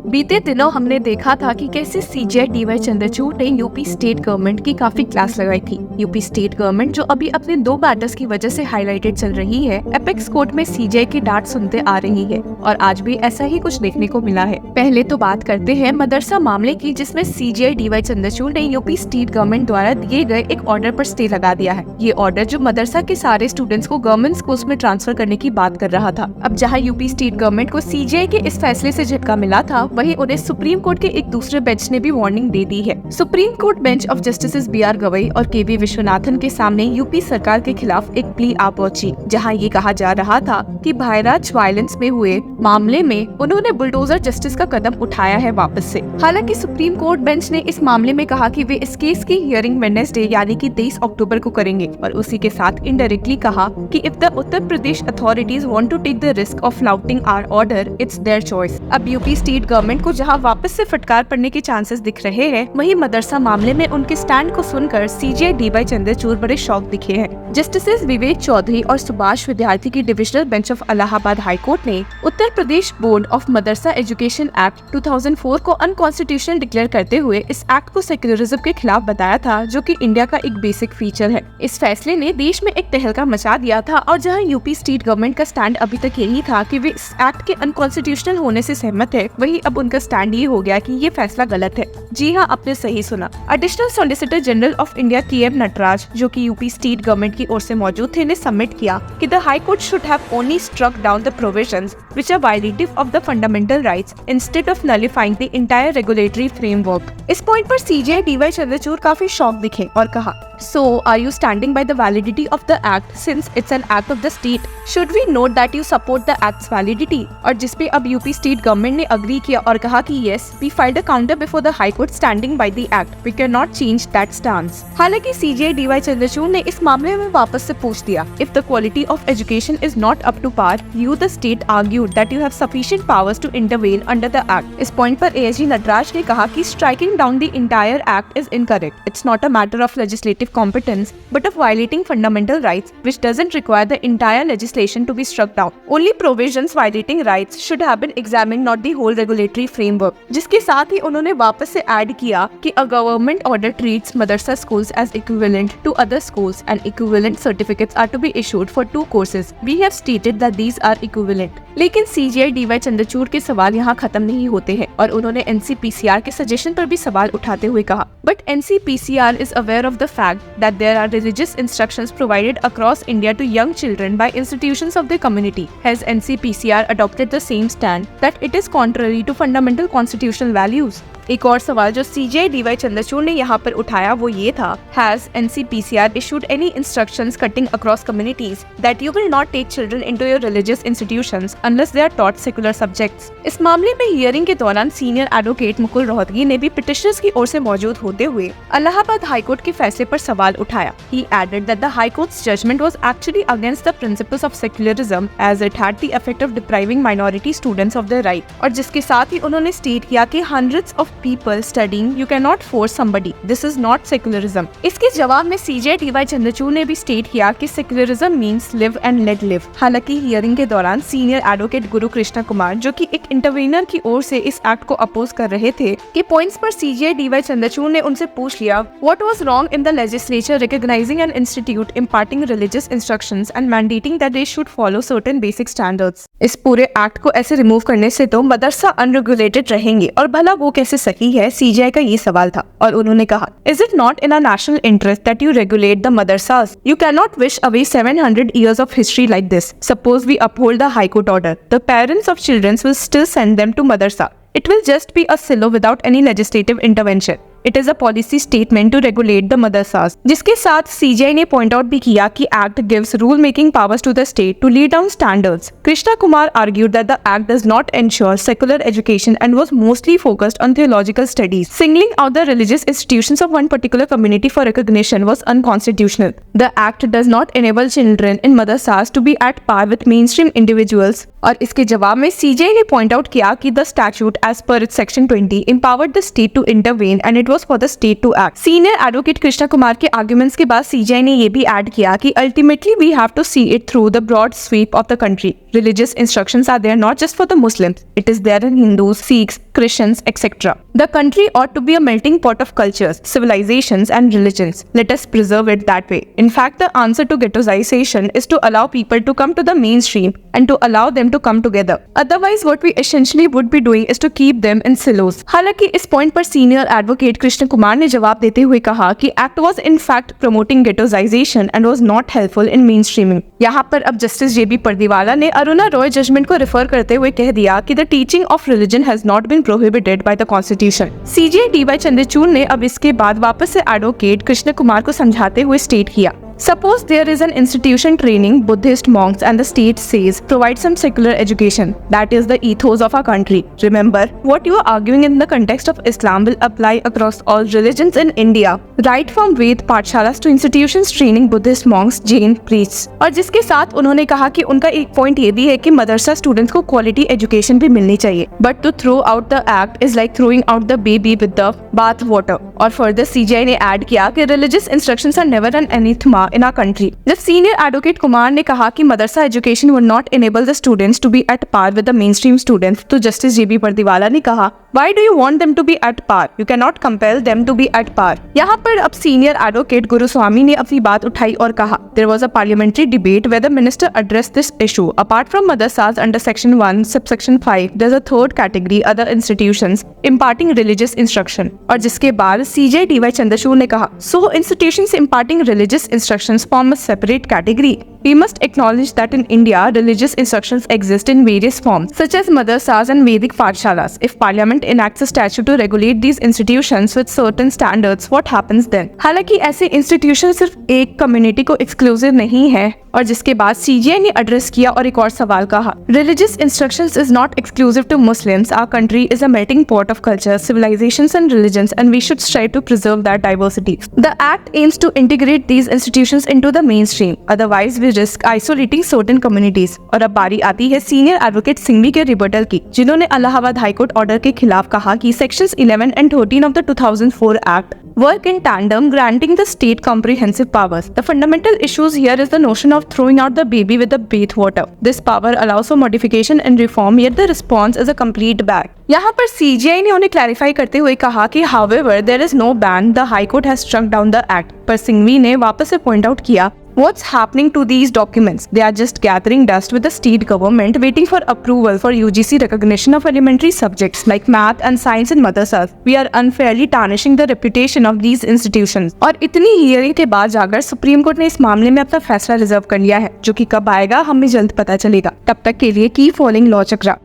बीते दिनों हमने देखा था कि कैसे सीजे डीवाई चंद्रचूड़ ने यूपी स्टेट गवर्नमेंट की काफी क्लास लगाई थी। यूपी स्टेट गवर्नमेंट जो अभी अपने 2 मैटर्स की वजह से हाईलाइटेड चल रही है, एपेक्स कोर्ट में सीजे की डांट सुनते आ रही है और आज भी ऐसा ही कुछ देखने को मिला है। पहले तो बात करते हैं मदरसा मामले की, जिसमें सीजे डीवाई चंद्रचूड़ ने यूपी स्टेट गवर्नमेंट द्वारा दिए गए एक ऑर्डर पर स्टे लगा दिया है। ये ऑर्डर जो मदरसा के सारे स्टूडेंट्स को गवर्नमेंट स्कूल्स में ट्रांसफर करने की बात कर रहा था। अब जहाँ यूपी स्टेट गवर्नमेंट को सीजे के इस फैसले से झटका मिला था, वहीं उन्हें सुप्रीम कोर्ट के एक दूसरे बेंच ने भी वार्निंग दे दी है। Supreme court bench of justice B R. Gavai और के.वी. विश्वनाथन के सामने यूपी सरकार के खिलाफ एक प्ली आ पहुंची, जहां ये कहा जा रहा था कि बहराइच वायलेंस में हुए मामले में उन्होंने बुलडोजर जस्टिस का कदम उठाया है वापस से। हालांकि सुप्रीम कोर्ट बेंच ने इस मामले में कहा कि वे इस केस की हियरिंग वेडनेसडे यानी कि 23 अक्टूबर को करेंगे और उसी के साथ इनडायरेक्टली कहा कि if the Uttar Pradesh authorities want to take the risk of flouting our order, it's their choice. अब यूपी स्टेट गवर्नमेंट को जहां वापस से फटकार पड़ने के चांसेस दिख रहे हैं, वहीं मदरसा मामले में उनके स्टैंड को सुनकर सीजे डीवाई चंद्रचूड़ बड़े शॉक दिखे हैं। जस्टिस विवेक चौधरी और सुभाष विद्यार्थी की divisional bench of Allahabad high court ने Uttar Pradesh board of Madarsa education act 2004 को अनकॉन्स्टिट्यूशनल डिक्लेयर करते हुए इस एक्ट को सेक्युलरिज्म के खिलाफ बताया था, जो कि इंडिया का एक बेसिक फीचर है। इस फैसले ने देश में एक तहलका मचा दिया था और जहां यूपी स्टेट गवर्नमेंट का स्टैंड अभी तक यही था कि वे इस एक्ट के अनकॉन्स्टिट्यूशनल होने से सहमत है, वहीं अब उनका स्टैंड ये हो गया कि ये फैसला गलत है। जी हाँ, आपने सही सुना। Additional solicitor general of India K M. Nataraj, जो कि यूपी स्टेट गवर्नमेंट की ओर से मौजूद थे, ने सबमिट किया कि the high court should have only struck down the provisions which are violative of the fundamental rights instead of nullifying the entire regulatory framework. इस पॉइंट पर सीजे डीवाई चंद्रचूड़ काफी शॉक दिखे और कहा, So, are you standing by the validity of the act since it's an act of the state? Should we note that you support the act's validity? और जिसपे अब UP state government ने agree किया और कहा कि yes, we filed a counter before the High Court standing by the act. We cannot change that stance. हालांकि सीजे D Y Chandrachud ने इस मामले में वापस से पूछ दिया, if the quality of education is not up to par, you the state argued that you have sufficient powers to intervene under the act. इस पॉइंट पर ASG नटराज ने कहा कि striking down the entire act is incorrect. It's not a matter of legislative competence but of violating fundamental rights, which doesn't require the entire legislation to be struck down. Only provisions violating rights should have been examined, not the whole regulatory framework. जिसके साथ ही उन्होंने वापस से add किया कि a government order treats madrasa schools as equivalent to other schools and equivalent certificates are to be issued for 2 courses. We have stated that these are equivalent. लेकिन सीजे D Y Chandrachud के सवाल यहाँ खत्म नहीं होते हैं और उन्होंने NCPCR के सजेशन पर भी सवाल उठाते हुए कहा, But NCPCR is aware of the fact that there are religious instructions provided across India to young children by institutions of the community. Has NCPCR adopted the same stand that it is contrary to fundamental constitutional values? एक और सवाल जो सीजे D Y Chandrachud ने यहाँ पर उठाया वो ये था, Has NCPCR issued any instructions cutting across communities that you will not take children into your religious institutions unless they are taught secular subjects? इस मामले में हियरिंग के दौरान सीनियर एडवोकेट मुकुल रोहतगी ने भी पिटिशनर्स की ओर से मौजूद होते हुए इलाहाबाद हाई कोर्ट के फैसले पर सवाल उठाया। He added that the High Court's judgment was actually against the principles of secularism as it had the effect of depriving minority students of their right. और जिसके साथ ही उन्होंने स्टेट किया कि hundreds of people studying, you cannot force somebody. This is not secularism. इसके जवाब में सीजे D Y Chandrachud ने भी स्टेट किया कि secularism means live and let live। हालांकि हियरिंग के दौरान सीनियर एडवोकेट गुरु कृष्णा कुमार, जो कि एक इंटरवीनर की ओर से इस एक्ट को अपोज कर रहे थे, के पॉइंट्स पर सीजे डीवाई चंद्रचूड़ ने उनसे पूछ लिया, What was wrong in the legislature recognizing an institute imparting religious instructions and mandating that they should follow certain basic standards? इस पूरे एक्ट को ऐसे रिमूव करने से तो मदरसा अनरेगुलेटेड रहेंगे और भला वो कैसे सही है, सीजे का ये सवाल था और उन्होंने कहा, Is it not in our national interest that you regulate the madrasas? You cannot wish away 700 years of history like this. Suppose we uphold the High Court order. The parents of children will still send them to madrasa. It will just be a silo without any legislative intervention. It is a policy statement to regulate the madrasas. जिसके साथ सीजे ने point out भी किया कि act gives rule making powers to the state to lay down standards. Krishna Kumar argued that the act does not ensure secular education and was mostly focused on theological studies. Singling out the religious institutions of one particular community for recognition was unconstitutional. The act does not enable children in madrasas to be at par with mainstream individuals. और इसके जवाब में सीजे ने point out किया कि the statute as per its section 20 empowered the state to intervene and it it was for the state to act. Senior advocate Krishna Kumar के arguments के बाद CJI ने ये भी add किया कि ultimately we have to see it through the broad sweep of the country. Religious instructions are there not just for the Muslims. It is there in Hindus, Sikhs, Christians, etc. The country ought to be a melting pot of cultures, civilizations and religions. Let us preserve it that way. In fact, the answer to ghettoization is to allow people to come to the mainstream and to allow them to come together. Otherwise, what we essentially would be doing is to keep them in silos. हालांकि इस point पर senior advocate Krishna Kumar ने जवाब देते हुए कहा कि act was in fact promoting ghettoization and was not helpful in mainstreaming. यहाँ पर अब जस्टिस JB पर्दीवाला ने अरुणा रॉय जजमेंट को रेफर करते हुए कह दिया कि the teaching of religion has not been prohibited by the constitution. CJI DY Chandrachud ने अब इसके बाद वापस से एडवोकेट कृष्ण कुमार को समझाते हुए स्टेट किया, Suppose there is an institution training Buddhist monks and the state says provide some secular education. That is the ethos of our country. Remember, what you are arguing in the context of Islam will apply across all religions in India. Right from Ved पाठशालास to institutions training Buddhist monks, Jain priests. और जिसके साथ उन्होंने कहा कि उनका एक point ये भी है कि मदरसा स्टूडेंट्स को क्वालिटी एजुकेशन भी मिलनी चाहिए. But to throw out the act is like throwing out the baby with the bath water. और further CJI ने ऐड किया कि religious instructions are never an anathema in our country. जब senior advocate Kumar ने कहा कि मदरसा education would not enable the students to be at par with the mainstream students, तो justice JB Pardiwala ने कहा, Why do you want them to be at par? You cannot compel them to be at par. यहाँ पर अब senior advocate Guruswamy ने अपनी बात उठाई और कहा, There was a parliamentary debate where the minister addressed this issue. Apart from madrasas under section 1, subsection 5, there's a third category, other institutions imparting religious instruction. और जिसके बाद CJI DY चंद्रचूड़ ने कहा, So institutions imparting religious instructions form a separate category. We must acknowledge that in India, religious instructions exist in various forms, such as madrasas and Vedic pathshalas. If Parliament enacts a statute to regulate these institutions with certain standards, what happens then? हालांकि ऐसे institutions सिर्फ एक community को exclusive नहीं है. और जिसके बाद CJI ने एड्रेस किया और एक और सवाल कहा, Religious instructions is not exclusive to Muslims. Our country is a melting pot of cultures, civilizations and religions, and we should strive to preserve that diversity. The Act aims to integrate these institutions into the mainstream. Otherwise, we risk isolating certain communities. और अब बारी आती है senior advocate Singhvi के rebuttal की, जिन्होंने Allahabad high court order के खिलाफ कहा कि sections 11 and 13 of the 2004 Act work in tandem, granting the state comprehensive powers. The fundamental issues here is the notion of throwing out the baby with the bathwater. This power allows for modification and reform, yet the response is a complete bag. यहाँ पर CJI ने उन्हें clarify करते हुए कहा कि however there is no ban, the High Court has struck down the act. पर सिंघवी ने वापस से पॉइंट आउट किया, What's happening to these documents? They are just gathering dust with the state government waiting for approval for UGC recognition of elementary subjects like math and science in madrasas. We are unfairly tarnishing the reputation of these institutions. और इतनी hearing के बाद जाकर supreme court ने इस मामले में अपना फैसला रिजर्व कर लिया है, जो कि कब आएगा हमें जल्द पता चलेगा. तब तक के लिए कीप फॉलोइंग लॉ चक्रा.